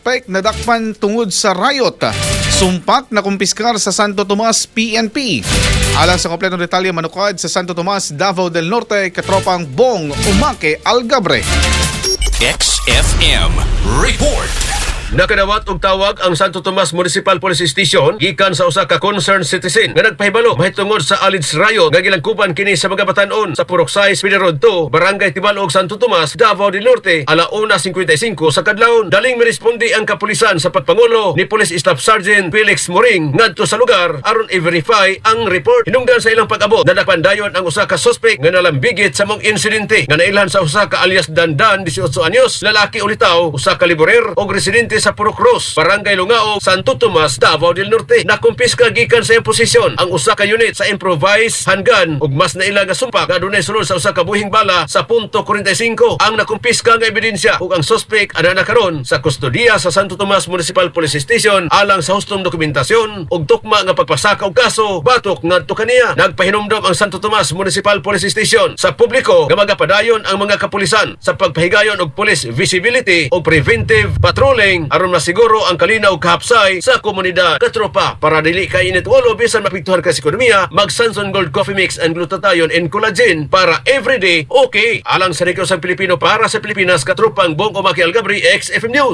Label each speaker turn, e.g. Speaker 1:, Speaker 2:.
Speaker 1: suspect na dakpan tungod sa riot. Sumpak na kumpiskar sa Santo Tomas PNP. Alang sa kompletong detalye manukad sa Santo Tomas, Davao del Norte, katropang Bong Umake Algabre.
Speaker 2: XFM Report.
Speaker 3: Nakadawat og tawag ang Santo Tomas Municipal Police Station gikan sa usa ka concerned citizen nga nagpahibalo mahitungod sa alleged riot nga gilangkuban kini sa mga batan-on sa Puroksay, Speedy Road 2, Barangay Tibalog, Santo Tomas, Davao del Norte, ala 1:55 sa kadlawon. Daling miresponde ang kapulisan sa pagpangulo ni Police Staff Sergeant Felix Moring ngadto sa lugar aron i-verify ang report. Hinungdan sa ilang pag-abot, nadakpandayon ang usa ka suspect nga nalambigit sa mong insidente nga nailhan sa usa ka alias Dandan, 18 anyos, lalaki ulitaw, usa ka laborer og residente sa Puro Cruz, Barangay Lungao, Santo Tomas, Davao del Norte. Nakumpiska gikan sa iyang posisyon ang usa ka unit sa improvised handgun ug mas naila nga sumpak nga adunay sulod sa usa ka buhing bala sa punto 45. Ang nakumpiska nga ebidensya ug ang suspect ana karon sa kustodiya sa Santo Tomas Municipal Police Station alang sa hustong dokumentasyon ug tukma nga pagpasaka og kaso batok ngadto kaniya. Nagpahinumdom ang Santo Tomas Municipal Police Station sa publiko nga magapadayon ang mga kapulisan sa pagpahigayon og police visibility ug preventive patrolling aron masiguro ang kalinaw kahapsay sa komunidad. Katropa, para dili ka init ulo bisan mapiktuhan ka sa ekonomiya, mag Sanson Gold Coffee Mix and Glutathione and Collagen para everyday okay. Alang sa Negosyo Pilipino para sa Pilipinas, katropang Bong Umake Algabre, XFM News.